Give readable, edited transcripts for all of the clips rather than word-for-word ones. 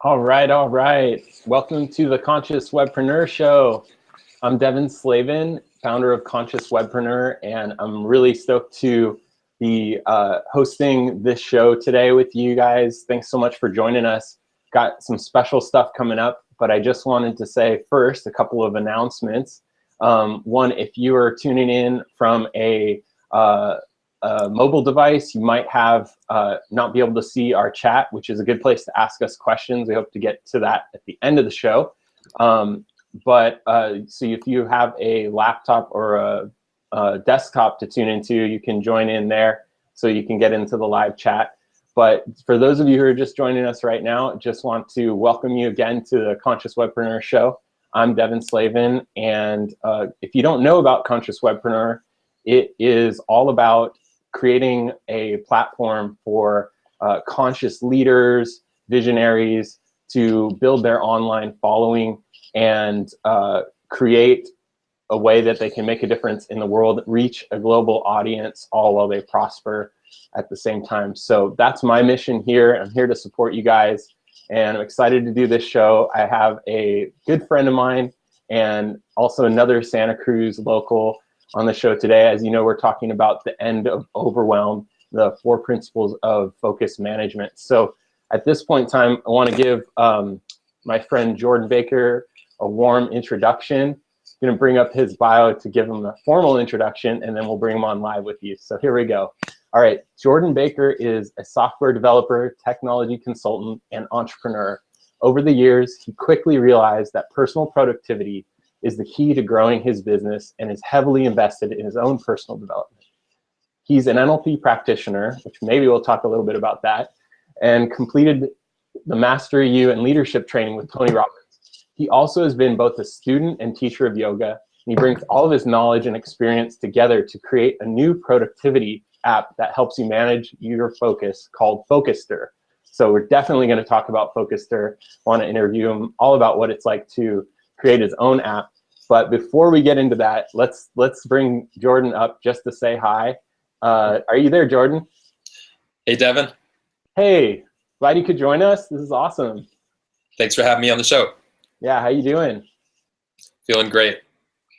All right, all right. Welcome to the Conscious Webpreneur Show. I'm Devin Slavin, founder of Conscious Webpreneur, and I'm really stoked to be hosting this show today with you guys. Thanks so much for joining us. Got some special stuff coming up, but I just wanted to say first a couple of announcements. One, if you are tuning in from a mobile device, you might have not be able to see our chat, which is a good place to ask us questions. We hope to get to that at the end of the show. So if you have a laptop or a desktop to tune into, you can join in there so you can get into the live chat. But for those of you who are just joining us right now, just want to welcome you again to the Conscious Webpreneur Show. I'm Devin Slavin, and if you don't know about Conscious Webpreneur, it is all about creating a platform for conscious leaders, visionaries to build their online following and create a way that they can make a difference in the world, reach a global audience, all while they prosper at the same time. So that's my mission here. I'm here to support you guys, and I'm excited to do this show. I have a good friend of mine and also another Santa Cruz local on the show today. As you know, we're talking about the end of Overwhelm, the 4 principles of focus management. So at this point in time, I want to give my friend Jordan Baker a warm introduction. I'm going to bring up his bio to give him a formal introduction, and then we'll bring him on live with you. So here we go. All right, Jordan Baker is a software developer, technology consultant, and entrepreneur. Over the years, he quickly realized that personal productivity is the key to growing his business and is heavily invested in his own personal development. He's an NLP practitioner, which maybe we'll talk a little bit about that, and completed the Master You and leadership training with Tony Robbins. He also has been both a student and teacher of yoga, and he brings all of his knowledge and experience together to create a new productivity app that helps you manage your focus called Focuster. So we're definitely going to talk about Focuster. I want to interview him all about what it's like to create his own app. But before we get into that, let's bring Jordan up just to say hi. Are you there, Jordan? Hey, Devin. Hey, glad you could join us. This is awesome. Thanks for having me on the show. Yeah, how you doing? Feeling great.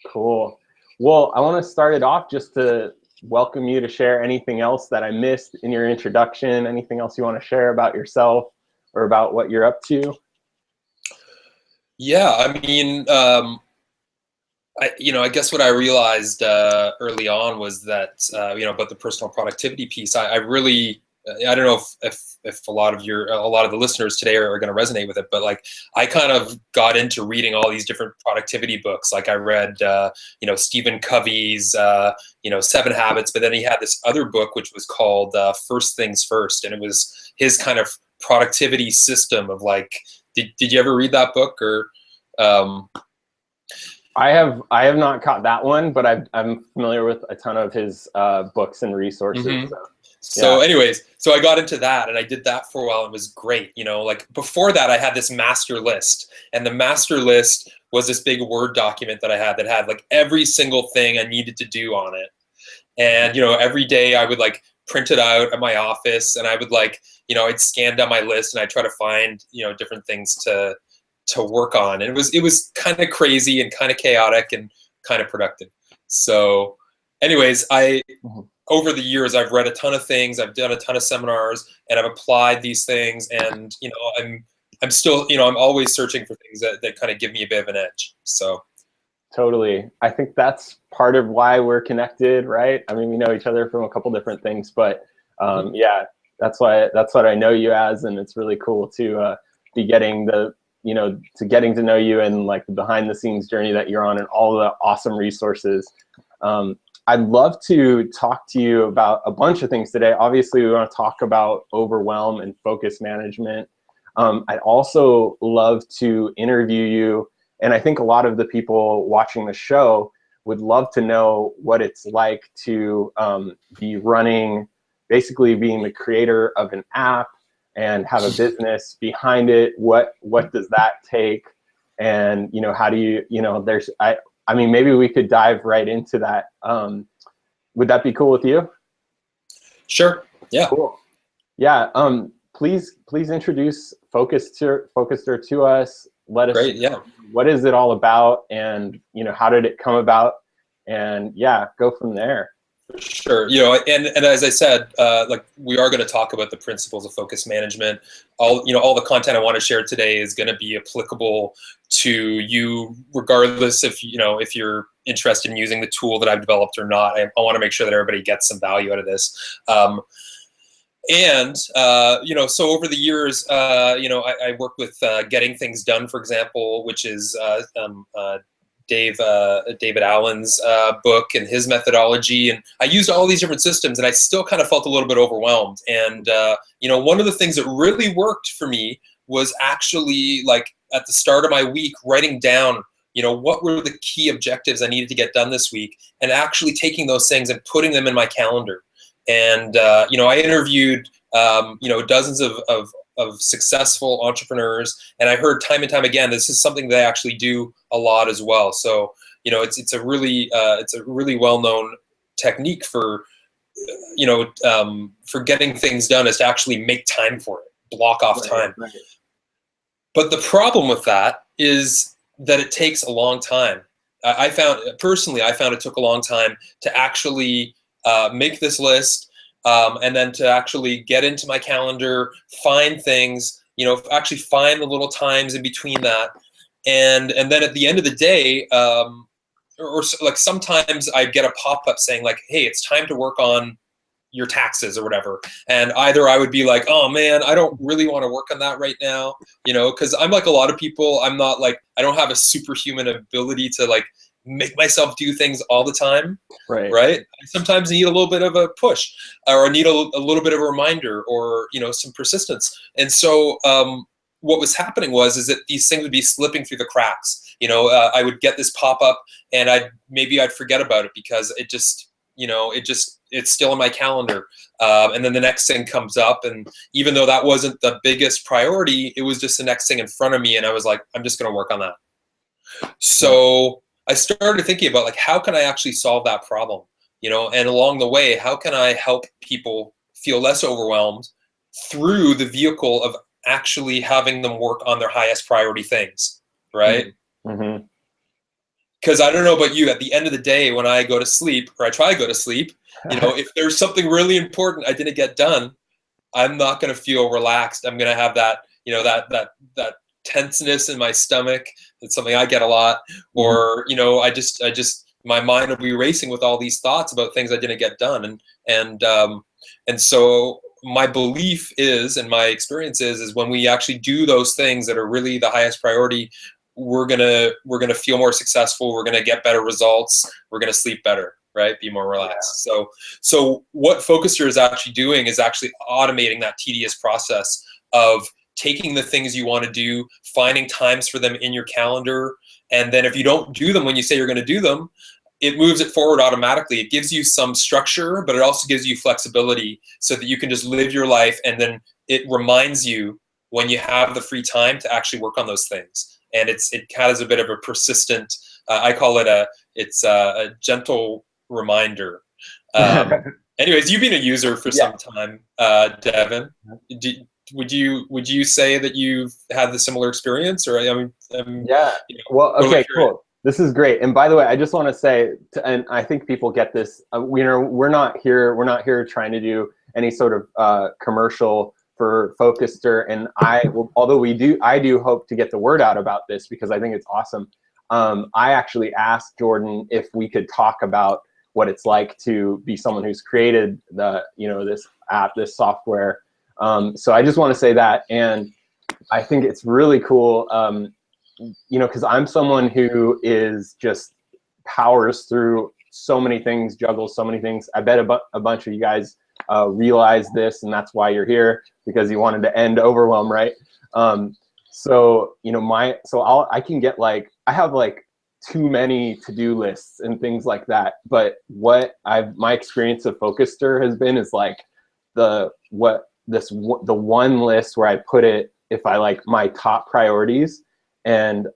Cool. Well, I want to start it off just to welcome you to share anything else that I missed in your introduction, anything else you want to share about yourself or about what you're up to. Yeah, I mean, I guess what I realized early on was that, about the personal productivity piece, I really, I don't know if a lot of the listeners today are going to resonate with it, but like I kind of got into reading all these different productivity books. Like I read, Stephen Covey's, 7 Habits, but then he had this other book which was called First Things First, and it was his kind of productivity system of like. Did you ever read that book or? I have not caught that one, but I'm familiar with a ton of his books and resources. Mm-hmm. So anyways, so I got into that and I did that for a while. It was great. Like before that, I had this master list, and the master list was this big Word document that I had that had like every single thing I needed to do on it. And, every day I would like print it out at my office, and I would like, I'd scan down my list and I'd try to find, different things to work on. And it was kind of crazy and kind of chaotic and kind of productive. So anyways, over the years, I've read a ton of things, I've done a ton of seminars, and I've applied these things, and, I'm still, I'm always searching for things that kind of give me a bit of an edge. So. Totally. I think that's part of why we're connected, right? I mean, we know each other from a couple different things, but yeah, that's what I know you as, and it's really cool to be getting getting to know you and like the behind the scenes journey that you're on and all the awesome resources. I'd love to talk to you about a bunch of things today. Obviously, we want to talk about overwhelm and focus management. I'd also love to interview you. And I think a lot of the people watching the show would love to know what it's like to be running, basically being the creator of an app and have a business behind it. What does that take? And, how do you, I mean, maybe we could dive right into that. Would that be cool with you? Sure. Yeah. Cool. Yeah. please introduce Focuster to us. Let us Great, yeah. What is it all about, and how did it come about, and yeah, go from there. Sure. And as I said, like, we are going to talk about the principles of focus management. All the content I want to share today is going to be applicable to you, regardless if you're interested in using the tool that I've developed or not. I want to make sure that everybody gets some value out of this. So over the years, I work with Getting Things Done, for example, which is David Allen's book and his methodology, and I used all these different systems, and I still kind of felt a little bit overwhelmed. And one of the things that really worked for me was actually, like, at the start of my week, writing down what were the key objectives I needed to get done this week, and actually taking those things and putting them in my calendar. And I interviewed dozens of successful entrepreneurs, and I heard time and time again, this is something they actually do a lot as well. So it's a really well-known technique for getting things done, is to actually make time for it, block off time. Right. But the problem with that is that it takes a long time. I found it took a long time to actually make this list, and then to actually get into my calendar, find things, actually find the little times in between that. And then at the end of the day, like, sometimes I get a pop-up saying, like, hey, it's time to work on your taxes or whatever. And either I would be like, oh man, I don't really want to work on that right now, because I'm like a lot of people, I don't have a superhuman ability to, like, make myself do things all the time. Right. I sometimes need a little bit of a push, or I need a little bit of a reminder, or some persistence. And so what was happening is that these things would be slipping through the cracks. I would get this pop-up, and I'd forget about it, because it's still in my calendar. And then the next thing comes up, and even though that wasn't the biggest priority, it was just the next thing in front of me, and I was like, I'm just going to work on that. So I started thinking about, like, how can I actually solve that problem? And along the way, how can I help people feel less overwhelmed through the vehicle of actually having them work on their highest priority things, right? Mm-hmm. Because I don't know about you, at the end of the day, when I go to sleep, or I try to go to sleep, if there's something really important I didn't get done, I'm not going to feel relaxed. I'm going to have that, that tenseness in my stomach. That's something I get a lot. Or, I just my mind will be racing with all these thoughts about things I didn't get done. And so my belief is, and my experience is when we actually do those things that are really the highest priority, we're gonna feel more successful. We're gonna get better results. We're gonna sleep better, right? Be more relaxed. Yeah. So what Focuster is actually doing is actually automating that tedious process of taking the things you want to do, finding times for them in your calendar, and then if you don't do them when you say you're going to do them, it moves it forward automatically. It gives you some structure, but it also gives you flexibility so that you can just live your life, and then it reminds you when you have the free time to actually work on those things. And it has a bit of a persistent, I call it a gentle reminder. Anyways, you've been a user for some time, Devin. Would you say that you've had the similar experience, or yeah? Well, okay, cool. This is great. And by the way, I just want to say, and I think people get this. We're not here trying to do any sort of commercial for Focuster, and although I do hope to get the word out about this, because I think it's awesome. I actually asked Jordan if we could talk about what it's like to be someone who's created this app, this software. So I just want to say that, and I think it's really cool, because I'm someone who is just powers through so many things, juggles so many things. I bet a bunch of you guys realize this, and that's why you're here, because you wanted to end Overwhelm, right? So I can get I have too many to-do lists and things like that. But what my experience of Focuster has been is the one list where I put it, if I my top priorities, and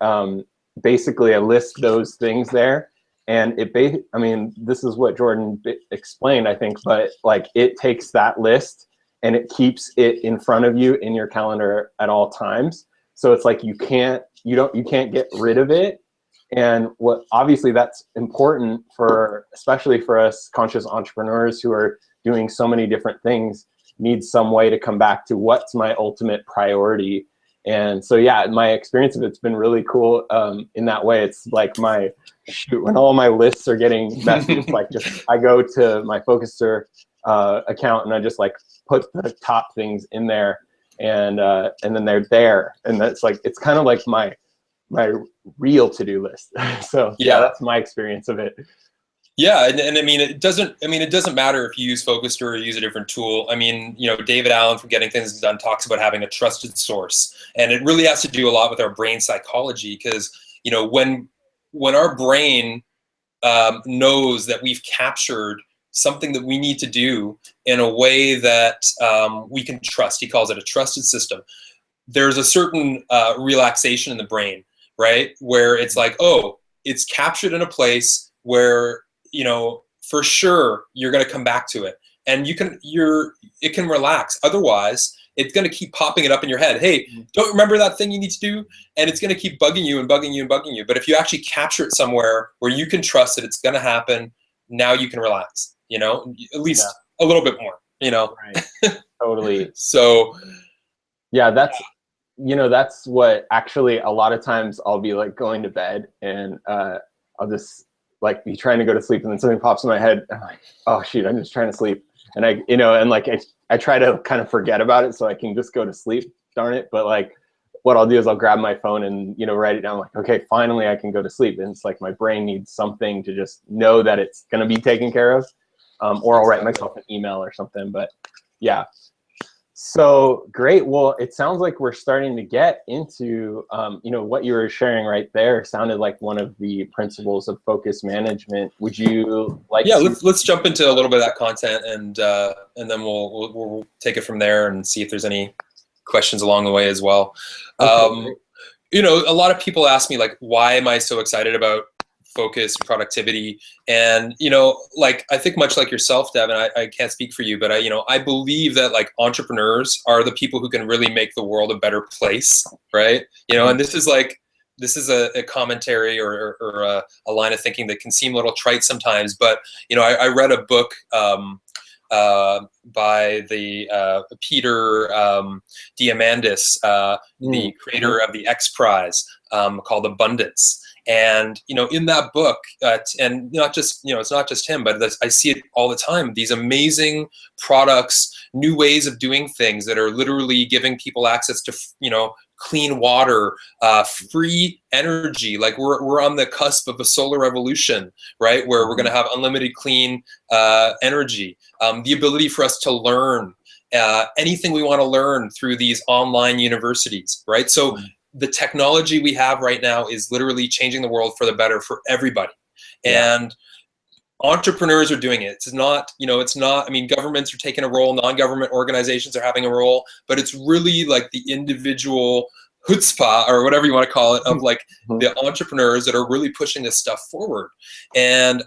basically I list those things there. And this is what Jordan explained, I think, but it takes that list and it keeps it in front of you in your calendar at all times. So it's like you can't get rid of it. And what obviously that's important for, especially for us conscious entrepreneurs who are doing so many different things, need some way to come back to what's my ultimate priority. And so, yeah, my experience of it's been really cool in that way. It's like when all my lists are getting messy, it's like I go to my Focuser account and I just like put the top things in there, and then they're there. And that's like, it's kind of like my real to-do list. So yeah, that's my experience of it. Yeah, and I mean, it doesn't matter if you use Focused or you use a different tool. I mean, David Allen from Getting Things Done talks about having a trusted source, and it really has to do a lot with our brain psychology, because when our brain knows that we've captured something that we need to do in a way that we can trust, he calls it a trusted system, there's a certain relaxation in the brain, right? Where it's like, oh, it's captured in a place where for sure you're going to come back to it, and it can relax. Otherwise, it's going to keep popping it up in your head. Hey, don't remember that thing you need to do? And it's going to keep bugging you and bugging you and bugging you. But if you actually capture it somewhere where you can trust that it's going to happen, now you can relax, at least a little bit more, Right. Totally. So yeah, that's what actually a lot of times I'll be like going to bed, and I'll just like be trying to go to sleep, and then something pops in my head. I'm like, oh shoot, I'm just trying to sleep. And I try to kind of forget about it so I can just go to sleep, darn it. But like what I'll do is I'll grab my phone and, write it down, like, okay, finally I can go to sleep. And it's like my brain needs something to just know that it's going to be taken care of. Or I'll write myself an email or something. But yeah. So great. Well, it sounds like we're starting to get into, what you were sharing right there sounded like one of the principles of focus management. Would you like? Yeah, let's jump into a little bit of that content, and then we'll take it from there and see if there's any questions along the way as well. Okay, a lot of people ask me, like, why am I so excited about focus and productivity? And I think much like yourself, Devin, I can't speak for you, but I believe that like entrepreneurs are the people who can really make the world a better place, right? And this is a commentary or a line of thinking that can seem a little trite sometimes, but I read a book by the Peter Diamandis, the creator of the X Prize, called Abundance. And in that book, and not just it's not just him, but I see it all the time. These amazing products, new ways of doing things that are literally giving people access to clean water, free energy. Like we're on the cusp of a solar revolution, right? Where we're going to have unlimited clean energy. The ability for us to learn anything we want to learn through these online universities, right? So the technology we have right now is literally changing the world for the better for everybody. And entrepreneurs are doing it. It's not, I mean, governments are taking a role, non-government organizations are having a role, but it's really like the individual chutzpah, or whatever you want to call it, of like the entrepreneurs that are really pushing this stuff forward. And,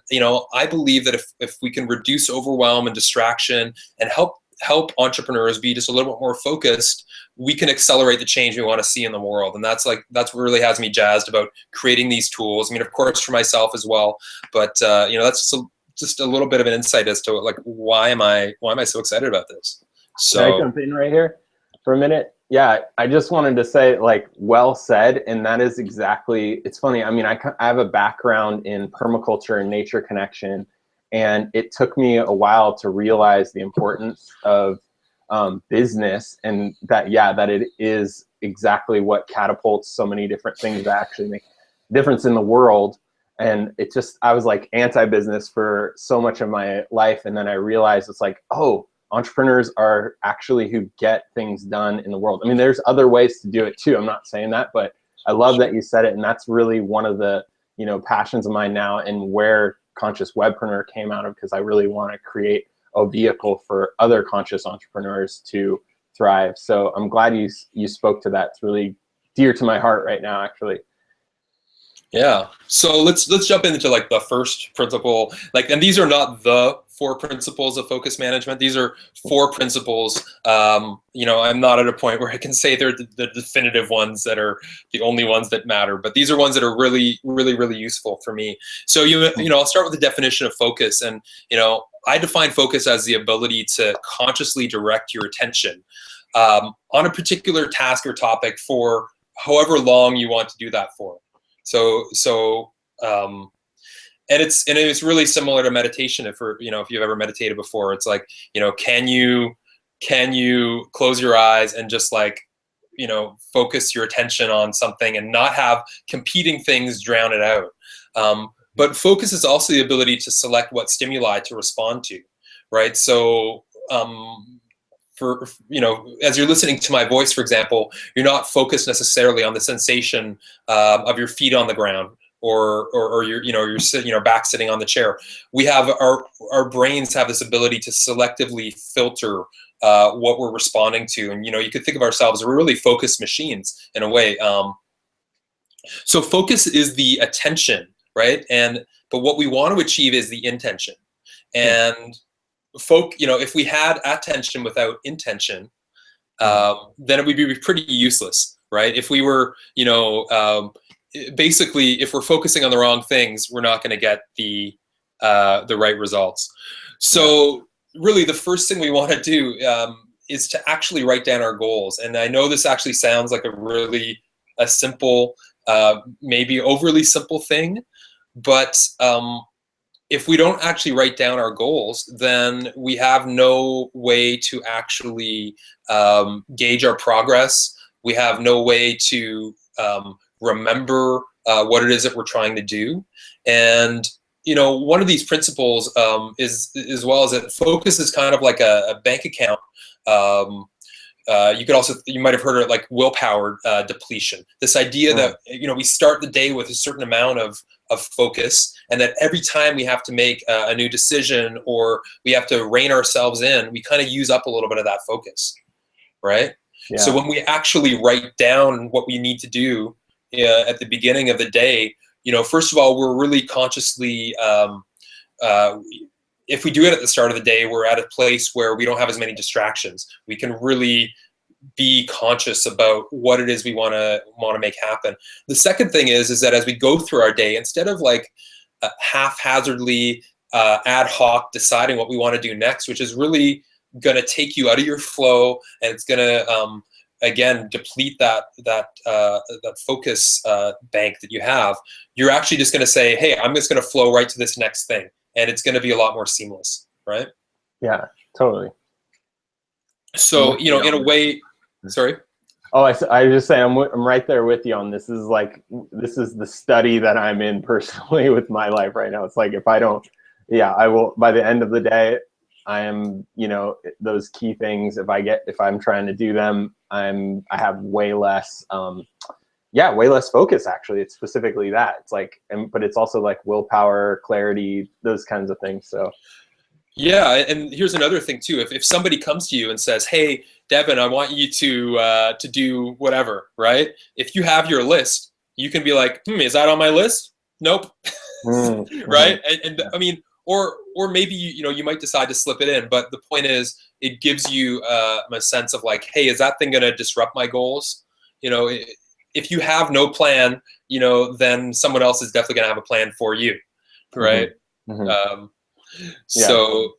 I believe that if we can reduce overwhelm and distraction and help entrepreneurs be just a little bit more focused, we can accelerate the change we want to see in the world. And that's what really has me jazzed about creating these tools. I mean, of course, for myself as well, but that's just a little bit of an insight as to like, why am I so excited about this? So can I jump in right here for a minute? Yeah, I just wanted to say, like, well said. And that is exactly, it's funny. I mean, I have a background in permaculture and nature connection, and it took me a while to realize the importance of business, and that it is exactly what catapults so many different things that actually make a difference in the world. And it just, I was like anti-business for so much of my life, and then I realized it's like, oh, entrepreneurs are actually who get things done in the world. I mean, there's other ways to do it too, I'm not saying that, but I love that you said it. And that's really one of the passions of mine now, and where Conscious Webpreneur came out of, because I really want to create a vehicle for other conscious entrepreneurs to thrive. So I'm glad you spoke to that. It's really dear to my heart right now, actually. Yeah. So let's jump into like the first principle. Like, and these are not the 4 principles of focus management. These are 4 principles. You know, I'm not at a point where I can say they're the definitive ones that are the only ones that matter, but these are ones that are really, really, really useful for me. So, you know, I'll start with the definition of focus. And, you know, I define focus as the ability to consciously direct your attention on a particular task or topic for however long you want to do that for. And it's really similar to meditation. If you've ever meditated before, it's like, you know, can you close your eyes and just like, you know, focus your attention on something and not have competing things drown it out. But focus is also the ability to select what stimuli to respond to, right? So, for, you know, as you're listening to my voice, for example, you're not focused necessarily on the sensation of your feet on the ground, or you're back sitting on the chair. We have our brains have this ability to selectively filter what we're responding to, and you know, you could think of ourselves as we're really focused machines in a way. So focus is the attention, right? But what we want to achieve is the intention. And you know, if we had attention without intention, then it would be pretty useless, right? If we were, you know, basically, if we're focusing on the wrong things, we're not going to get the right results. So really, the first thing we want to do is to actually write down our goals. And I know this actually sounds like a simple, maybe overly simple thing, but if we don't actually write down our goals, then we have no way to actually gauge our progress. We have no way to remember what it is that we're trying to do. And, you know, one of these principles is, as well as that focus is kind of like a bank account. You might have heard of it like willpower depletion. This idea that, you know, we start the day with a certain amount of focus, and that every time we have to make a new decision or we have to rein ourselves in, we kind of use up a little bit of that focus, right? Yeah. So when we actually write down what we need to do at the beginning of the day, you know, first of all, we're really consciously, if we do it at the start of the day, we're at a place where we don't have as many distractions. We can really be conscious about what it is we want to make happen. The second thing is that as we go through our day, instead of like haphazardly, ad hoc deciding what we want to do next, which is really going to take you out of your flow, and it's going to again deplete that focus bank that you have. You're actually just going to say, hey, I'm just going to flow right to this next thing, and it's going to be a lot more seamless, right? Yeah, totally. So, you know, in a way, sorry. Oh, I was just saying, I'm right there with you on this. This is the study that I'm in personally with my life right now. It's like, if I don't, I will, by the end of the day, I am, you know, those key things, if I'm trying to do them, I have way less, way less focus, actually. It's specifically that. It's like, but it's also like willpower, clarity, those kinds of things. So. Yeah, and here's another thing too. If somebody comes to you and says, "Hey, Devin, I want you to do whatever," right? If you have your list, you can be like, "Is that on my list? Nope." Right? And I mean, or maybe you might decide to slip it in, but the point is, it gives you a sense of like, "Hey, is that thing going to disrupt my goals?" You know, if you have no plan, you know, then someone else is definitely going to have a plan for you, right? So,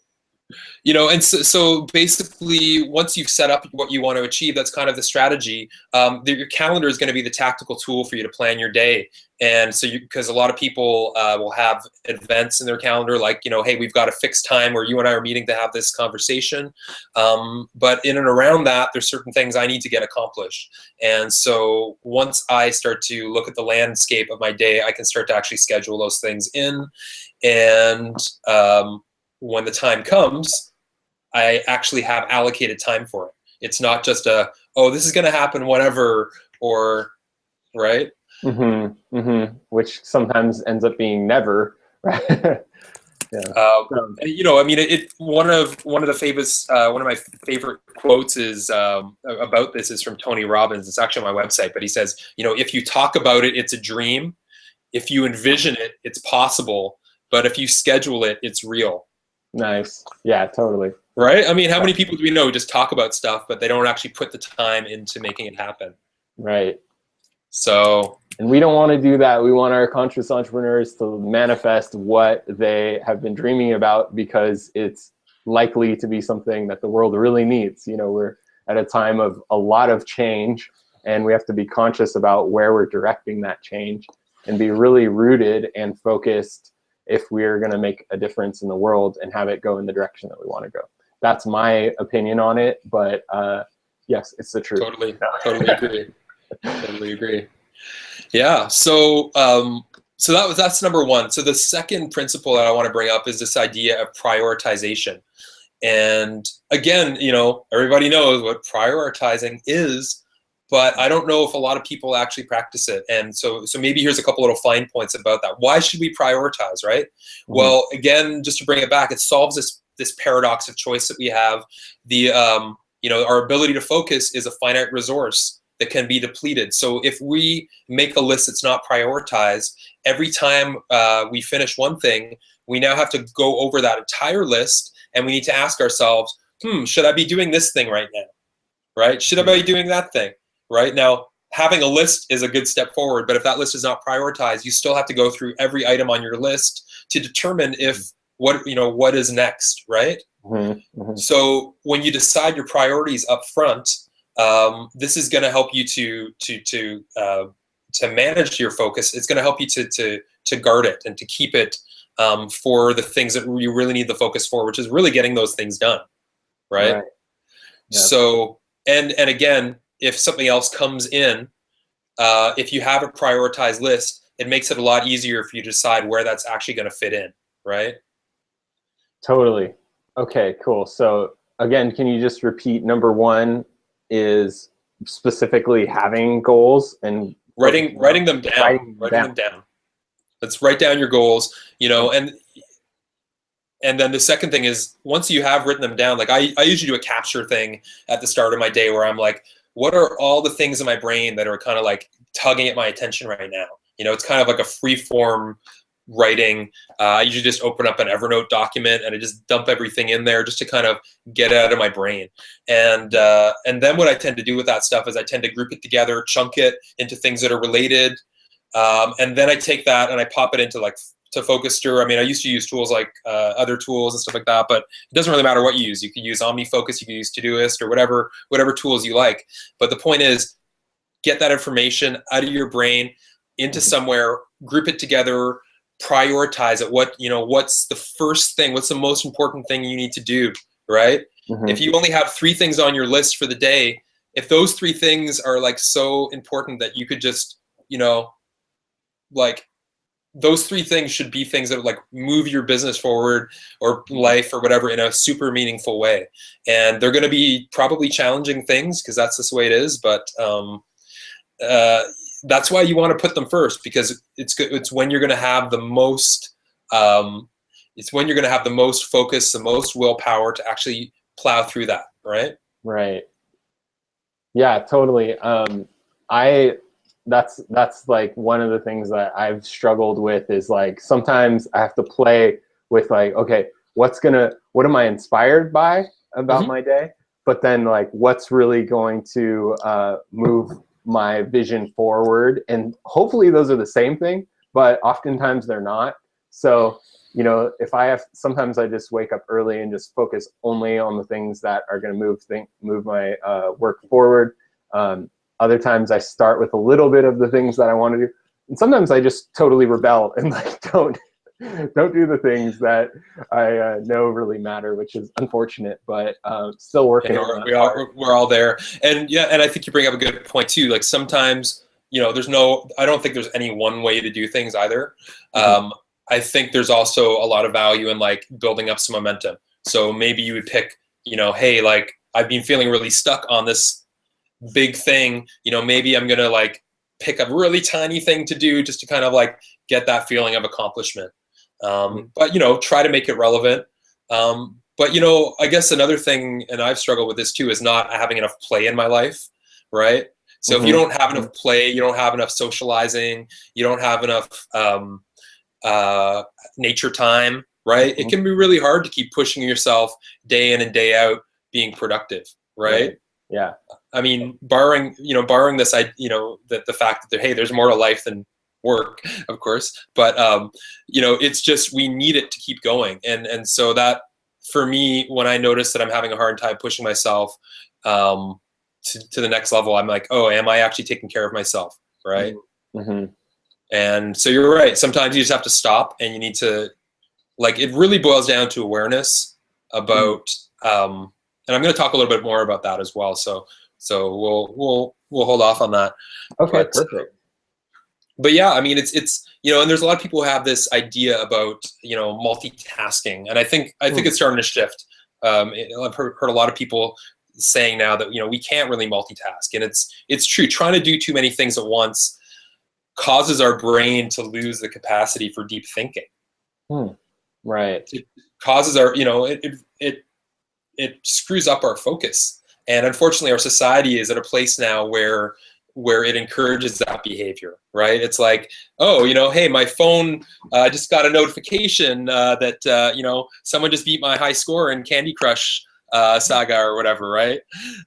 you know, and so basically, once you've set up what you want to achieve, that's kind of the strategy. Your calendar is going to be the tactical tool for you to plan your day. And so, because a lot of people will have events in their calendar, like, you know, hey, we've got a fixed time where you and I are meeting to have this conversation. But in and around that, there's certain things I need to get accomplished. And so once I start to look at the landscape of my day, I can start to actually schedule those things in. And when the time comes, I actually have allocated time for it. It's not just this is going to happen whenever, or, right? Which sometimes ends up being never, right? You know, I mean, one of my favorite quotes is about this is from Tony Robbins. It's actually on my website, but he says, you know, if you talk about it, it's a dream. If you envision it, it's possible. But if you schedule it, it's real. Nice. Yeah, totally. Right? I mean, how many people do we know who just talk about stuff, but they don't actually put the time into making it happen? Right. So, and we don't want to do that. We want our conscious entrepreneurs to manifest what they have been dreaming about, because it's likely to be something that the world really needs. You know, we're at a time of a lot of change, and we have to be conscious about where we're directing that change and be really rooted and focused if we're going to make a difference in the world and have it go in the direction that we want to go. That's my opinion on it, but yes, it's the truth. Totally agree. Totally agree. Yeah. So, that's number one. So the second principle that I want to bring up is this idea of prioritization. And again, you know, everybody knows what prioritizing is, but I don't know if a lot of people actually practice it. And so maybe here's a couple little fine points about that. Why should we prioritize, right? Mm-hmm. Well, again, just to bring it back, it solves this paradox of choice that we have. You know, our ability to focus is a finite resource that can be depleted. So if we make a list that's not prioritized, every time we finish one thing, we now have to go over that entire list, and we need to ask ourselves, should I be doing this thing right now? Right? Should I be doing that thing? Right? Now, having a list is a good step forward, but if that list is not prioritized, you still have to go through every item on your list to determine what is next, right? Mm-hmm. Mm-hmm. So when you decide your priorities up front, this is going to help you to manage your focus. It's going to help you to guard it and to keep it for the things that you really need the focus for, which is really getting those things done, right? Yep. So and again, if something else comes in, if you have a prioritized list, it makes it a lot easier for you to decide where that's actually going to fit in, right? Totally. Okay, cool. So again, can you just repeat number one is specifically having goals and writing them down. Writing them down. Let's write down your goals, you know, and then the second thing is, once you have written them down, like I usually do a capture thing at the start of my day where I'm like, what are all the things in my brain that are kind of like tugging at my attention right now? You know, it's kind of like a free form writing. I usually just open up an Evernote document and I just dump everything in there just to kind of get it out of my brain. And then what I tend to do with that stuff is I tend to group it together, chunk it into things that are related. And then I take that and I pop it into to Focuster. I mean, I used to use tools like other tools and stuff like that, but it doesn't really matter what you use. You can use OmniFocus, you can use Todoist, or whatever tools you like. But the point is, get that information out of your brain into somewhere, group it together, prioritize it. What's the first thing? What's the most important thing you need to do, right? Mm-hmm. If you only have 3 things on your list for the day, if those 3 things are like so important that you could just, like those 3 things should be things that like move your business forward or life or whatever in a super meaningful way. And they're going to be probably challenging things because that's just the way it is. But that's why you want to put them first, because it's when you're going to have the most focus, the most willpower to actually plow through that, right? Right. Yeah, totally. That's like one of the things that I've struggled with is like sometimes I have to play with like, okay, what am I inspired by about my day? But then like what's really going to move my vision forward? And hopefully those are the same thing, but oftentimes they're not. So, sometimes I just wake up early and just focus only on the things that are going to move my work forward. Other times I start with a little bit of the things that I want to do. And sometimes I just totally rebel and like don't do the things that I know really matter, which is unfortunate, but still working on that. We're all there. And yeah, and I think you bring up a good point too. Like sometimes, I don't think there's any one way to do things either. I think there's also a lot of value in like building up some momentum. So maybe you would pick, hey, like I've been feeling really stuck on this big thing, maybe I'm gonna like pick a really tiny thing to do just to kind of like get that feeling of accomplishment. But try to make it relevant. But I guess another thing, and I've struggled with this too, is not having enough play in my life, right? So if you don't have enough play, you don't have enough socializing, you don't have enough nature time, right? It can be really hard to keep pushing yourself day in and day out being productive, right? Yeah. I mean, barring this, the fact that hey, there's more to life than work, of course, but it's just, we need it to keep going. And so that, for me, when I notice that I'm having a hard time pushing myself to the next level, I'm like, oh, am I actually taking care of myself, right? Mm-hmm. And so you're right. Sometimes you just have to stop, and you need to, like, it really boils down to awareness about, and I'm going to talk a little bit more about that as well. So we'll hold off on that. Okay, perfect. But yeah, I mean, it's and there's a lot of people who have this idea about multitasking, and I think it's starting to shift. I've heard a lot of people saying now that we can't really multitask, and it's true. Trying to do too many things at once causes our brain to lose the capacity for deep thinking. Right. It causes our it screws up our focus, and unfortunately, our society is at a place now where it encourages that behavior, right? It's like, oh, hey, my phone just got a notification that someone just beat my high score in Candy Crush saga or whatever, right?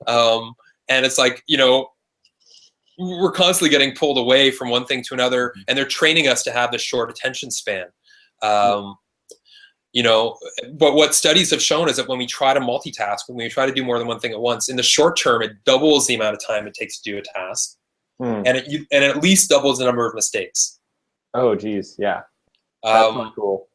And it's like, we're constantly getting pulled away from one thing to another, and they're training us to have this short attention span. But what studies have shown is that when we try to multitask, when we try to do more than one thing at once, in the short term, it doubles the amount of time it takes to do a task, and it at least doubles the number of mistakes. Oh, geez, yeah. That's not cool.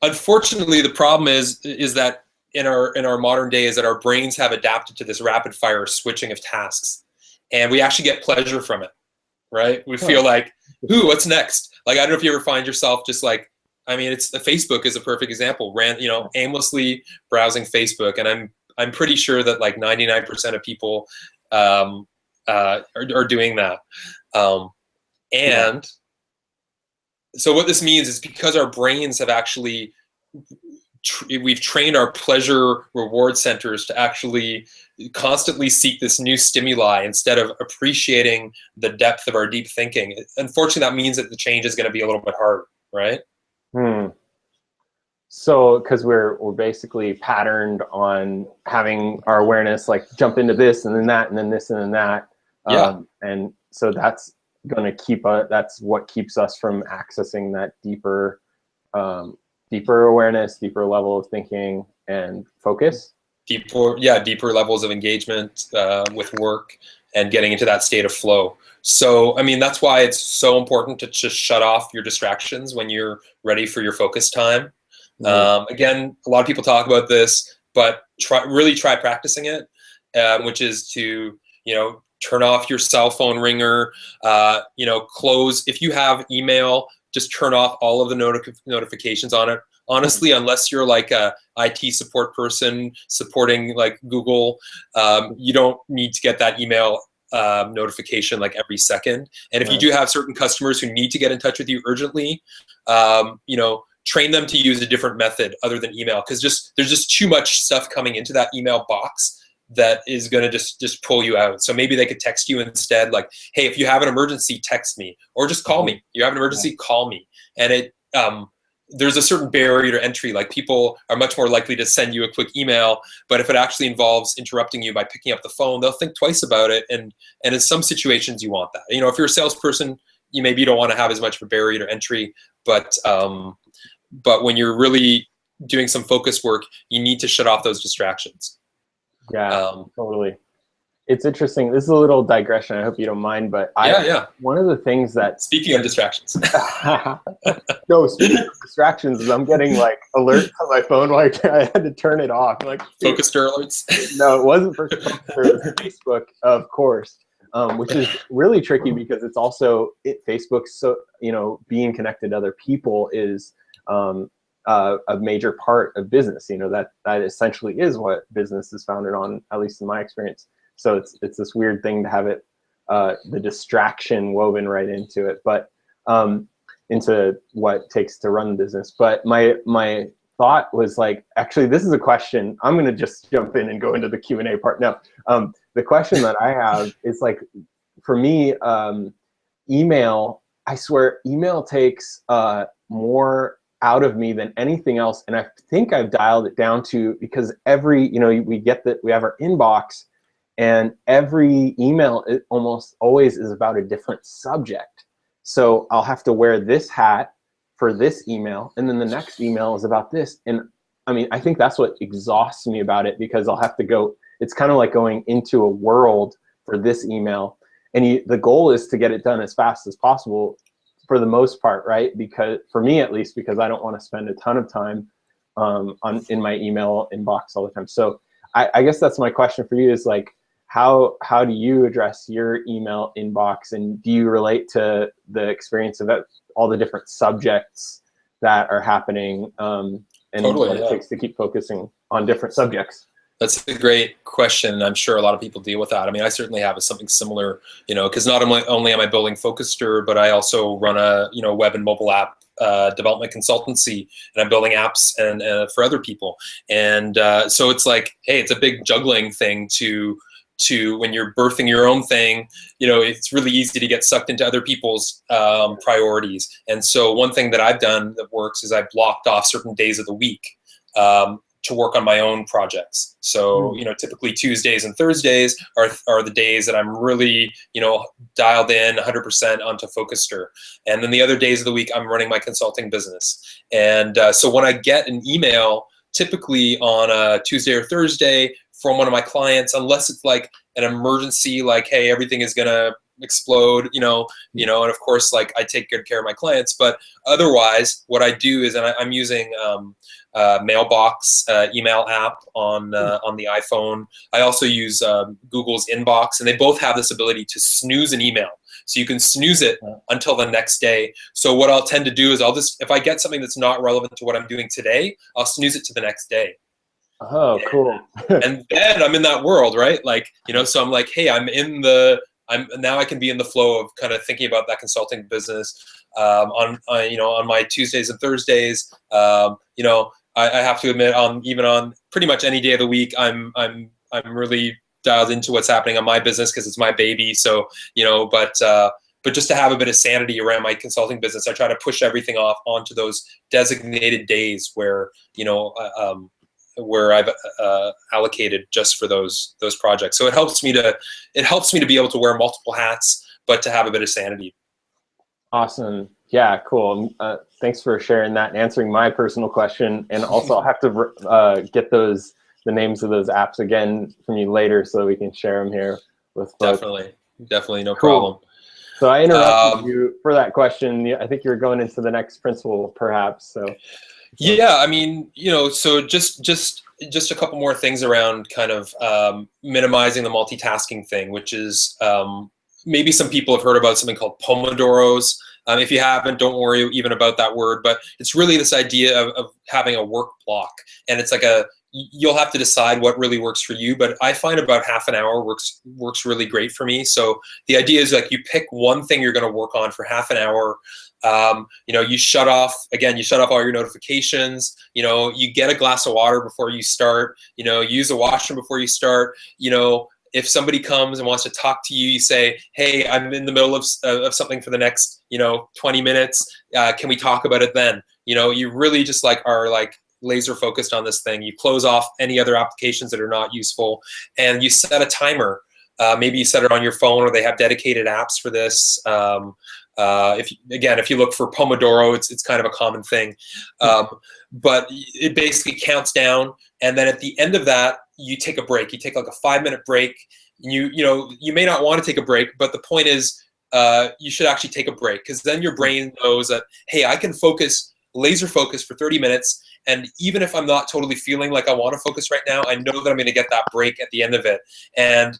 Unfortunately, the problem is that in our modern day is that our brains have adapted to this rapid fire switching of tasks, and we actually get pleasure from it, right? We feel like, ooh, what's next? Like, I don't know if you ever find yourself just like, I mean, Facebook is a perfect example. Aimlessly browsing Facebook, and I'm pretty sure that like 99% of people are doing that. And so what this means is, because our brains have actually we've trained our pleasure reward centers to actually constantly seek this new stimuli instead of appreciating the depth of our deep thinking. Unfortunately, that means that the change is going to be a little bit harder, right? So, because we're basically patterned on having our awareness like jump into this and then that and then this and then that. And so that's going to that's what keeps us from accessing that deeper awareness, deeper level of thinking and focus. Deeper levels of engagement with work and getting into that state of flow. So, I mean, that's why it's so important to just shut off your distractions when you're ready for your focus time. Again, a lot of people talk about this, but really try practicing it, which is to, turn off your cell phone ringer, close. If you have email, just turn off all of the notifications on it. Honestly, unless you're like a IT support person supporting like Google, you don't need to get that email notification like every second. And if you do have certain customers who need to get in touch with you urgently, train them to use a different method other than email, because there's just too much stuff coming into that email box that is going to just pull you out. So maybe they could text you instead, like, hey, if you have an emergency, text me, or just call me. You have an emergency, call me. And there's a certain barrier to entry. Like, people are much more likely to send you a quick email, but if it actually involves interrupting you by picking up the phone, they'll think twice about it. And in some situations, you want that. If you're a salesperson, you don't want to have as much of a barrier to entry, but when you're really doing some focus work, you need to shut off those distractions. Yeah, totally. It's interesting. This is a little digression. I hope you don't mind, but one of the things that, speaking of distractions, no, speaking of distractions, is I'm getting like alerts on my phone. Like, I had to turn it off. Like, focus alerts. No, it wasn't for Facebook, of course. Which is really tricky because it's also Facebook. So being connected to other people is a major part of business. That essentially is what business is founded on, at least in my experience. So it's this weird thing to have it, the distraction woven right into it, but into what it takes to run the business. But my thought was like, actually, this is a question. I'm going to just jump in and go into the Q&A part now. The question that I have is like, for me, email, I swear email takes more out of me than anything else. And I think I've dialed it down to, because every, we have our inbox, and every email, it almost always is about a different subject. So I'll have to wear this hat for this email, and then the next email is about this. And I mean, I think that's what exhausts me about it, because I'll have to go, it's kind of like going into a world for this email. And the goal is to get it done as fast as possible for the most part, right? Because for me, at least, because I don't want to spend a ton of time in my email inbox all the time. So I guess that's my question for you, is like, how do you address your email inbox, and do you relate to the experience of all the different subjects that are happening, and Totally, what it takes to keep focusing on different subjects? That's a great question. I'm sure a lot of people deal with that. I mean, I certainly have something similar, because not only am I building Focuster, but I also run a web and mobile app development consultancy, and I'm building apps and for other people. And so it's like, hey, it's a big juggling thing to when you're birthing your own thing, it's really easy to get sucked into other people's priorities. And so one thing that I've done that works is I've blocked off certain days of the week to work on my own projects. So, typically Tuesdays and Thursdays are the days that I'm really, dialed in 100% onto Focuster. And then the other days of the week, I'm running my consulting business. And so when I get an email, typically on a Tuesday or Thursday from one of my clients, unless it's like an emergency, like, hey, everything is gonna explode, and of course, like, I take good care of my clients. But otherwise, what I do is, and I'm using Mailbox email app on the iPhone. I also use Google's Inbox, and they both have this ability to snooze an email. So you can snooze it until the next day. So what I'll tend to do is if I get something that's not relevant to what I'm doing today, I'll snooze it to the next day. Oh, cool. And then I'm in that world, right? Like, so I'm like, hey, now I can be in the flow of kind of thinking about that consulting business on my Tuesdays and Thursdays. I have to admit, even on pretty much any day of the week, I'm really dialed into what's happening on my business, because it's my baby. So, but just to have a bit of sanity around my consulting business, I try to push everything off onto those designated days where I've allocated just for those projects. So it helps me to be able to wear multiple hats, but to have a bit of sanity. Awesome. Yeah, cool. Thanks for sharing that and answering my personal question. And also, I'll have to get the names of those apps again from you later, so we can share them here with folks. Definitely, no problem. So I interrupted you for that question. I think you're going into the next principle, perhaps. So. Yeah, I mean, so just a couple more things around kind of minimizing the multitasking thing, which is maybe some people have heard about something called Pomodoros. If you haven't, don't worry even about that word, but it's really this idea of having a work block. And it's like you'll have to decide what really works for you, but I find about half an hour works really great for me. So the idea is, like, you pick one thing you're going to work on for half an hour. You shut off all your notifications, you get a glass of water before you start, use a washroom before you start. If somebody comes and wants to talk to you, you say, hey, I'm in the middle of something for the next, 20 minutes. Can we talk about it then? You really just are laser focused on this thing. You close off any other applications that are not useful, and you set a timer. Maybe you set it on your phone, or they have dedicated apps for this. If you look for Pomodoro, it's kind of a common thing, but it basically counts down, and then at the end of that, you take a break. You take like a 5-minute break. You may not want to take a break, but the point is, you should actually take a break, because then your brain knows that, hey, I can laser focus for 30 minutes. And even if I'm not totally feeling like I want to focus right now, I know that I'm going to get that break at the end of it. And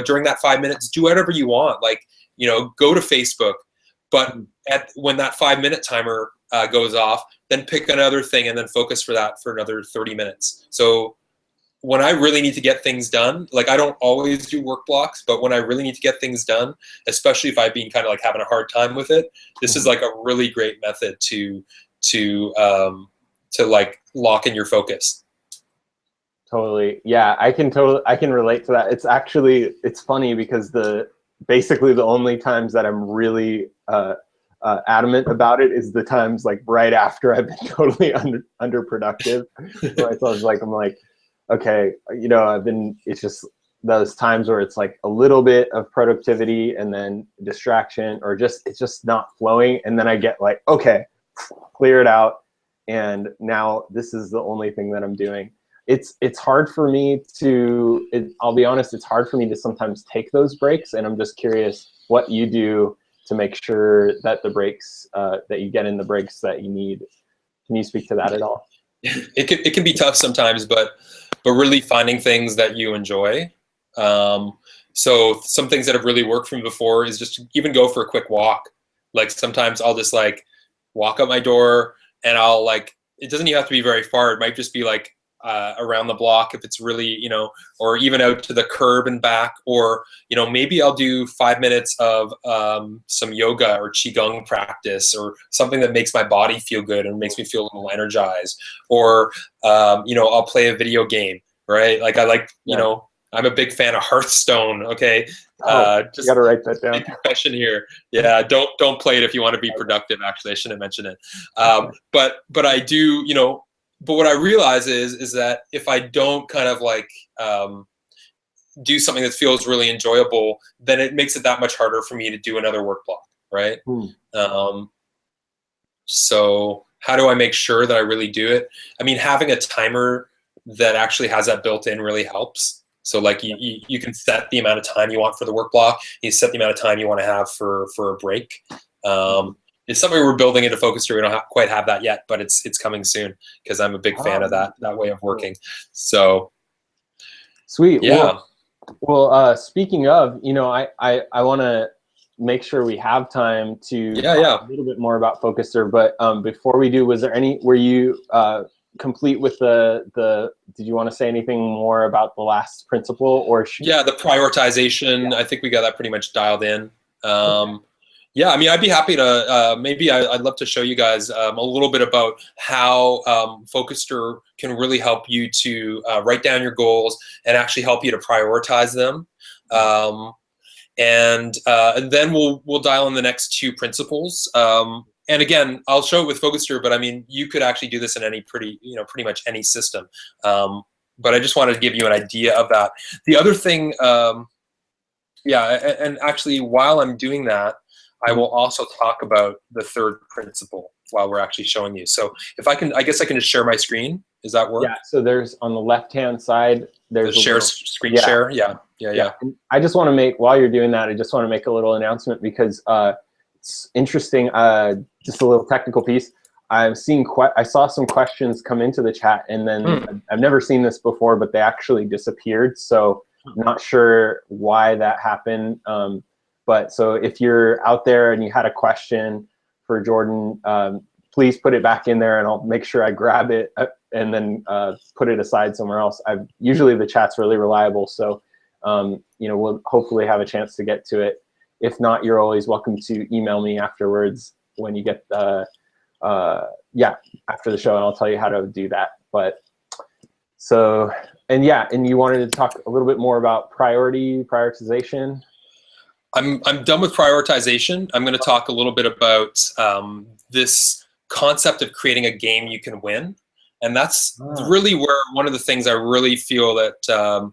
during that 5 minutes, do whatever you want. Like, go to Facebook, but when that 5-minute timer goes off, then pick another thing and then focus for another 30 minutes. So when I really need to get things done, like, I don't always do work blocks, but when I really need to get things done, especially if I've been kind of like having a hard time with it, this is like a really great method to like lock in your focus. Totally. Yeah, I can relate to that. It's funny, because basically the only times that I'm really adamant about it is the times like right after I've been totally underproductive. So I was like, I'm like, okay, you know, it's just those times where it's like a little bit of productivity and then distraction, or it's just not flowing. And then I get like, okay, clear it out. And now this is the only thing that I'm doing. It's hard for me I'll be honest, it's hard for me to sometimes take those breaks. And I'm just curious what you do to make sure that the breaks, that you get in the breaks that you need. Can you speak to that at all? It can be tough sometimes, but really finding things that you enjoy. So some things that have really worked for me before is just even go for a quick walk. Like sometimes I'll just like walk out my door, and I'll like, it doesn't even have to be very far. It might just be like around the block if it's really, you know, or even out to the curb and back, or, you know, maybe I'll do 5 minutes of some yoga or qigong practice, or something that makes my body feel good and makes me feel a little energized, or you know, I'll play a video game, right? Like I like, you know, I'm a big fan of Hearthstone. Okay, just you gotta write that down. Confession here. Yeah, don't play it if you want to be productive. Actually, I shouldn't mention it. But I do, you know. But what I realize is that if I don't kind of like do something that feels really enjoyable, then it makes it that much harder for me to do another work block, right? So how do I make sure that I really do it? I mean, having a timer that actually has that built in really helps. So like you can set the amount of time you want for the work block. You set the amount of time you want to have for a break. It's something we're building into Focuster. We don't quite have that yet, but it's coming soon, because I'm a big fan of that way of working. So sweet. Yeah. Well, speaking of, you know, I want to make sure we have time to talk a little bit more about Focuster. But before we do, were you complete with did you want to say anything more about the last principle, or the prioritization? I think we got that pretty much dialed in. Yeah, I mean, I'd be happy to, maybe I'd love to show you guys a little bit about how Focuster can really help you to write down your goals and actually help you to prioritize them. And then we'll dial in the next 2 principles. And again, I'll show it with Focuster, but I mean, you could actually do this in any pretty much any system. But I just wanted to give you an idea of that. The other thing, and actually while I'm doing that, I will also talk about the 3rd principle while we're actually showing you. So if I guess I can just share my screen. Does that work? Yeah, so there's on the left-hand side, there's the screen share. Yeah. And I just want to make, while you're doing that, I just want to make a little announcement, because it's interesting, just a little technical piece. I saw some questions come into the chat, and then I've never seen this before, but they actually disappeared. So not sure why that happened. But so if you're out there and you had a question for Jordan, please put it back in there, and I'll make sure I grab it and then put it aside somewhere else. Usually the chat's really reliable, so you know, we'll hopefully have a chance to get to it. If not, you're always welcome to email me afterwards when you get after the show, and I'll tell you how to do that. But so, and you wanted to talk a little bit more about prioritization. I'm done with prioritization. I'm going to talk a little bit about this concept of creating a game you can win, and that's really where one of the things I really feel that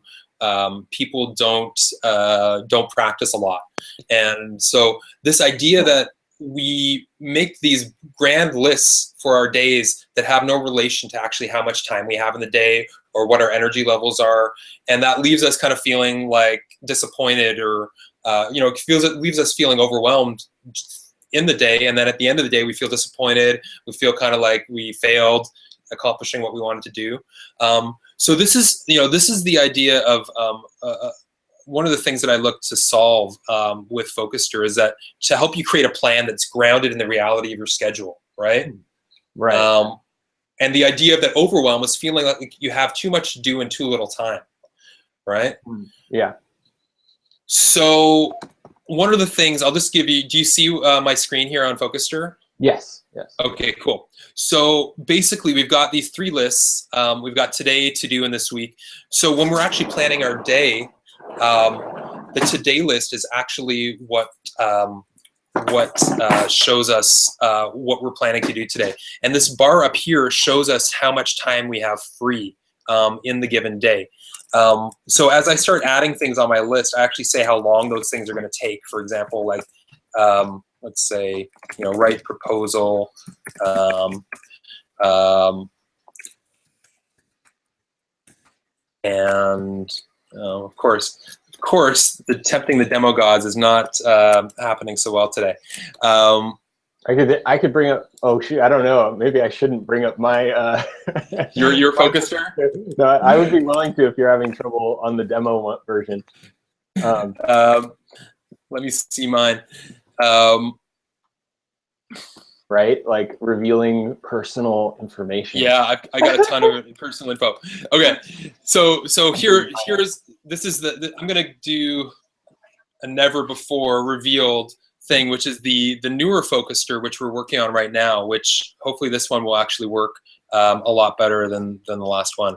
people don't practice a lot. And so this idea that we make these grand lists for our days that have no relation to actually how much time we have in the day or what our energy levels are, and that leaves us kind of feeling like disappointed, or it leaves us feeling overwhelmed in the day, and then at the end of the day we feel disappointed. We feel kind of like we failed accomplishing what we wanted to do. So this is the idea of one of the things that I look to solve with Focuster, is that to help you create a plan that's grounded in the reality of your schedule, right? Right. And the idea of that overwhelm is feeling like you have too much to do in too little time, right? Yeah. So one of the things I'll just give you, do you see my screen here on Focuster? Yes. Okay, cool. So basically we've got these 3 lists. We've got today, to do, and this week. So when we're actually planning our day, the today list is actually what shows us what we're planning to do today. And this bar up here shows us how much time we have free in the given day. So as I start adding things on my list, I actually say how long those things are going to take. For example, like let's say, write proposal. And of course, tempting the demo gods is not happening so well today. I could bring up. Oh shoot! I don't know. Maybe I shouldn't bring up my. Your focuster. No, I would be willing to if you're having trouble on the demo version. Let me see mine. Right, like revealing personal information. Yeah, I got a ton of personal info. Okay, so this is I'm gonna do a never before revealed thing, which is the newer focuster, which we're working on right now, which hopefully this one will actually work a lot better than the last one.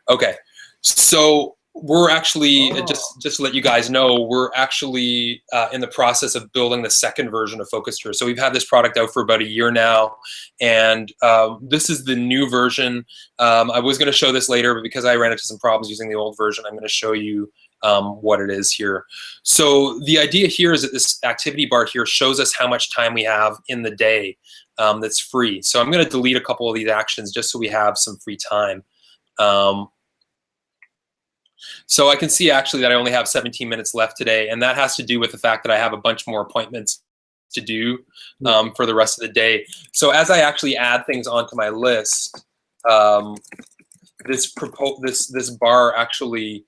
Okay, so we're actually, just to let you guys know, we're actually in the process of building the second version of Focuster. So we've had this product out for about a year now, and this is the new version. I was going to show this later, but because I ran into some problems using the old version, I'm going to show you what it is here. So the idea here is that this activity bar here shows us how much time we have in the day that's free. So I'm going to delete a couple of these actions just so we have some free time. So I can see actually that I only have 17 minutes left today, and that has to do with the fact that I have a bunch more appointments to do for the rest of the day. So as I actually add things onto my list, this bar actually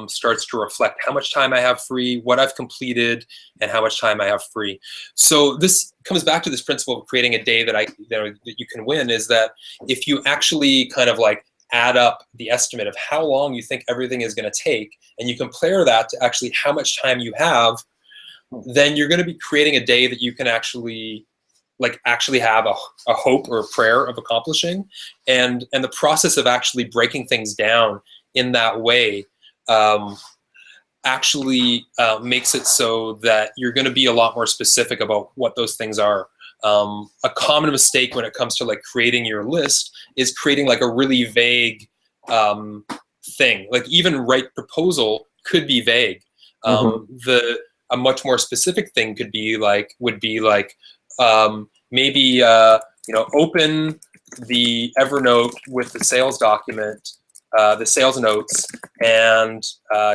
starts to reflect how much time I have free, what I've completed, and how much time I have free. So this comes back to this principle of creating a day that that you can win, is that if you actually kind of like add up the estimate of how long you think everything is going to take, and you compare that to actually how much time you have, then you're going to be creating a day that you can actually have a hope or a prayer of accomplishing. And the process of actually breaking things down in that way actually makes it so that you're going to be a lot more specific about what those things are. A common mistake when it comes to like creating your list is creating like a really vague thing. Like even write proposal could be vague. A much more specific thing would be like maybe open the Evernote with the sales document, the sales notes, and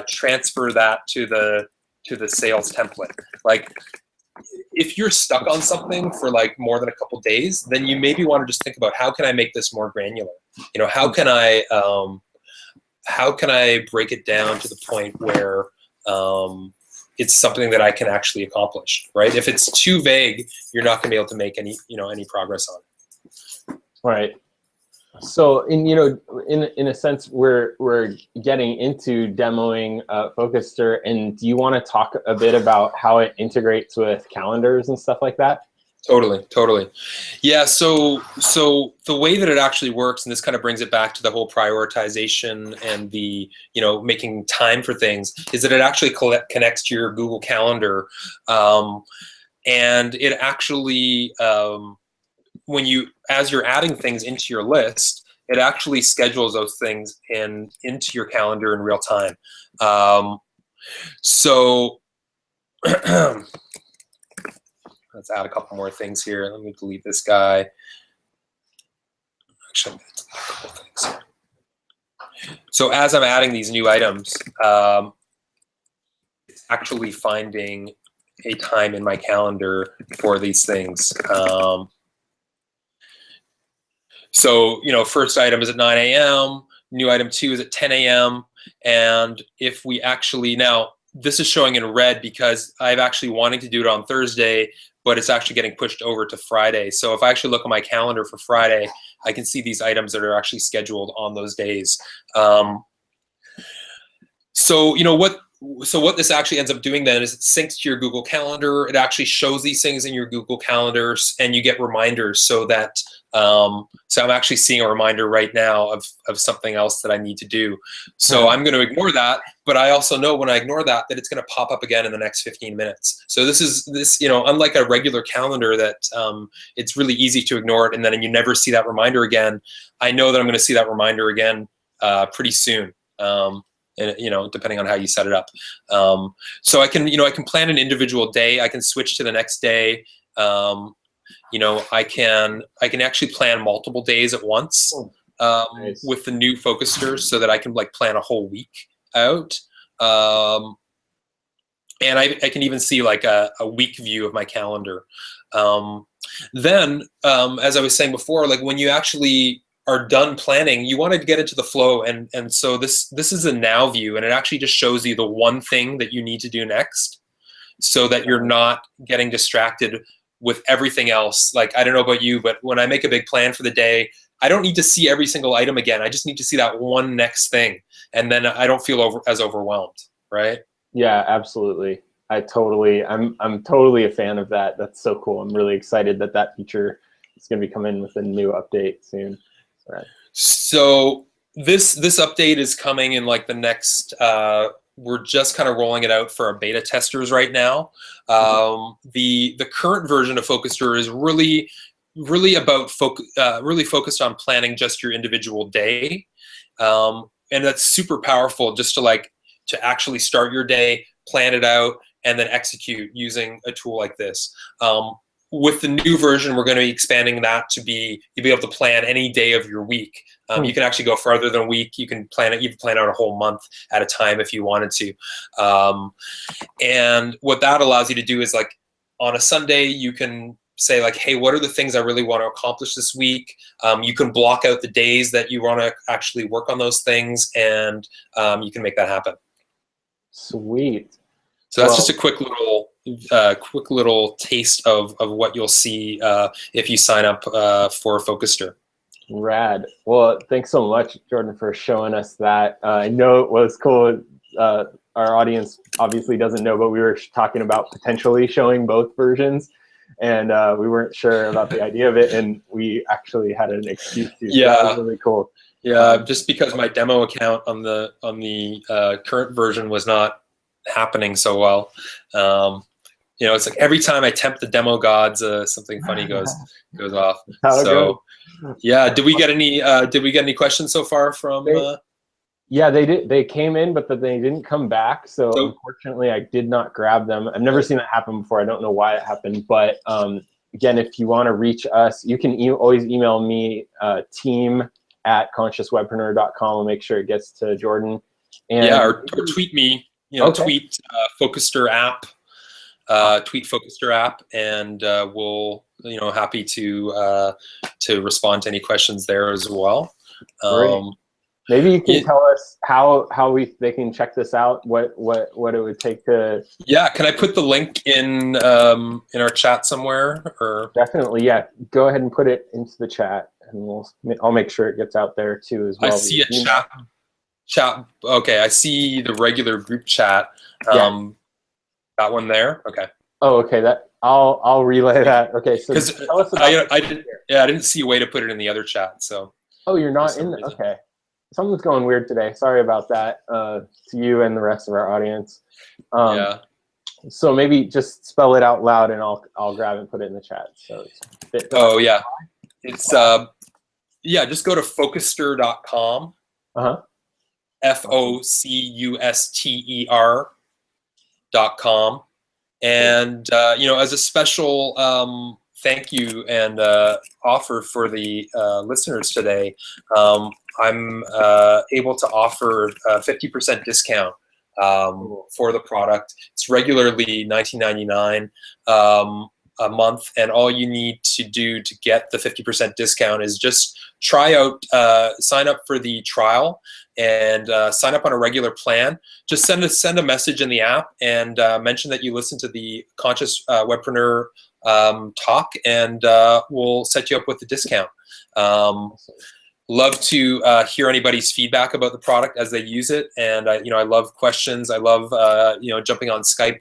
transfer that to the sales template. Like, if you're stuck on something for like more than a couple days, then you maybe want to just think about how can I make this more granular? How can I break it down to the point where it's something that I can actually accomplish, right? If it's too vague, you're not going to be able to make any progress on it. Right. So in a sense, we're getting into demoing Focuster, and do you want to talk a bit about how it integrates with calendars and stuff like that? Totally. Yeah, so the way that it actually works, and this kind of brings it back to the whole prioritization and the, making time for things, is that it actually connects to your Google Calendar. And it actually, as you're adding things into your list, it actually schedules those things into your calendar in real time. So let's add a couple more things here. Let me delete this guy. Actually, I'm going to delete a couple things here. So as I'm adding these new items, it's actually finding a time in my calendar for these things. So, first item is at 9 a.m., new item 2 is at 10 a.m., and if we actually, now, this is showing in red because I've actually wanting to do it on Thursday, but it's actually getting pushed over to Friday. So if I actually look at my calendar for Friday, I can see these items that are actually scheduled on those days. So what this actually ends up doing then is it syncs to your Google Calendar. It actually shows these things in your Google Calendars, and you get reminders so that So I'm actually seeing a reminder right now of something else that I need to do. So I'm going to ignore that, but I also know when I ignore that it's going to pop up again in the next 15 minutes. So this, you know, unlike a regular calendar that it's really easy to ignore it and then you never see that reminder again. I know that I'm going to see that reminder again pretty soon. And, you know, depending on how you set it up. So I can, you know, I can plan an individual day. I can switch to the next day. You know, I can actually plan multiple days at once Nice. with the new Focuster, so that I can like plan a whole week out. And I can even see like a week view of my calendar. Then, as I was saying before, like when you actually are done planning, you want to get into the flow, and so this is a now view, and it actually just shows you the one thing that you need to do next, so that you're not getting distracted with everything else. Like, I don't know about you, but when I make a big plan for the day, I don't need to see every single item again. I just need to see that one next thing, and then I don't feel as overwhelmed, right? Yeah, absolutely. I'm totally a fan of that. That's so cool. I'm really excited that feature is going to be coming with a new update soon. Right. So this update is coming in like the next. We're just kind of rolling it out for our beta testers right now. The current version of Focuster is really about really focused on planning just your individual day, and that's super powerful. Just to actually start your day, plan it out, and then execute using a tool like this. With the new version, we're going to be expanding that to you'll be able to plan any day of your week. You can actually go farther than a week. You can plan it. You can plan out a whole month at a time if you wanted to. And what that allows you to do is, like, on a Sunday, you can say, like, hey, what are the things I really want to accomplish this week? You can block out the days that you want to actually work on those things, and you can make that happen. Sweet. So that's just a quick little taste of what you'll see if you sign up for Focuster. Rad. Well, thanks so much, Jordan, for showing us that. I know it was cool. Our audience obviously doesn't know, but we were talking about potentially showing both versions, and we weren't sure about the idea of it, and we actually had an excuse to. Yeah, so that was really cool. Yeah, just because my demo account on the current version was not happening so well. You know, it's like every time I tempt the demo gods, something funny goes off. So, yeah. Did we get any questions so far from? Yeah, they did. They came in, but they didn't come back. So unfortunately, I did not grab them. I've never seen that happen before. I don't know why it happened. But again, if you want to reach us, you can always email me, team@consciouswebpreneur.com. I'll make sure it gets to Jordan. And yeah, or tweet me. You know, tweet Focuster app. Tweet Focuster app, and we'll, you know, happy to respond to any questions there as well. Maybe you can tell us how they can check this out. What it would take to. Yeah, can I put the link in our chat somewhere? Or definitely, yeah. Go ahead and put it into the chat, and I'll make sure it gets out there too as well. I see a chat. Okay, I see the regular group chat. That one there. Okay. Oh, okay. That I'll relay that. Okay. So tell us about I didn't see a way to put it in the other chat. So. Oh, you're not in. Okay. Something's going weird today. Sorry about that. To you and the rest of our audience. Yeah. So maybe just spell it out loud, and I'll grab and put it in the chat. So. Yeah. It's yeah. Just go to focuster.com. FOCUSTER.com, and you know, as a special thank you and offer for the listeners today, I'm able to offer a 50% discount for the product. It's regularly $19.99 a month, and all you need to do to get the 50% discount is just try out, sign up for the trial, and sign up on a regular plan. Just send a message in the app and mention that you listen to the Conscious Webpreneur talk, and we'll set you up with the discount. Love to hear anybody's feedback about the product as they use it, and you know, I love questions. I love you know, jumping on Skype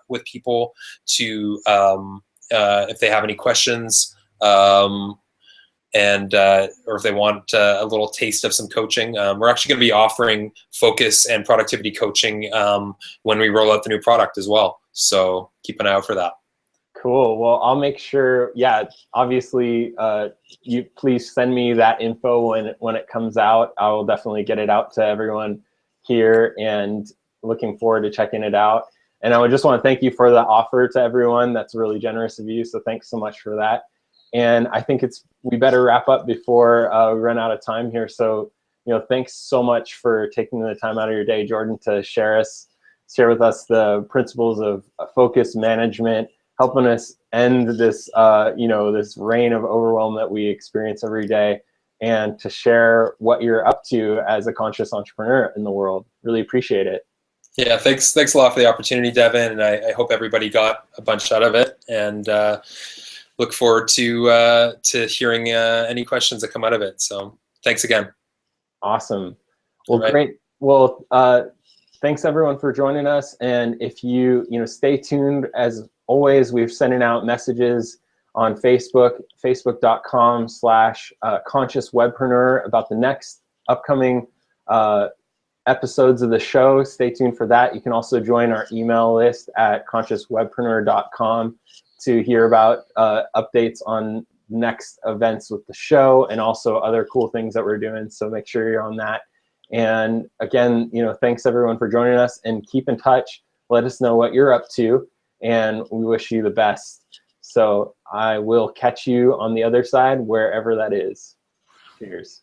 with people to if they have any questions. and or if they want a little taste of some coaching, we're actually going to be offering focus and productivity coaching when we roll out the new product as well. So keep an eye out for that. Cool. Well, I'll make sure. Yeah, obviously, you please send me that info when it comes out. I will definitely get it out to everyone here, and looking forward to checking it out. And I would just want to thank you for the offer to everyone. That's really generous of you. So thanks so much for that. And I think we better wrap up before we run out of time here. So, thanks so much for taking the time out of your day, Jordan, to share with us the principles of focus management, helping us end this, this reign of overwhelm that we experience every day, and to share what you're up to as a conscious entrepreneur in the world. Really appreciate it. Yeah, thanks a lot for the opportunity, Devin, and I hope everybody got a bunch out of it, and look forward to hearing any questions that come out of it. So thanks again. Awesome. Well, right. Great. Well, thanks everyone for joining us, and if you stay tuned. As always, we're sending out messages on Facebook, facebook.com/consciouswebpreneur about the next upcoming episodes of the show. Stay tuned for that. You can also join our email list at consciouswebpreneur.com to hear about updates on next events with the show, and also other cool things that we're doing. So make sure you're on that. And again, thanks everyone for joining us, and keep in touch. Let us know what you're up to, and we wish you the best. So I will catch you on the other side, wherever that is. Cheers.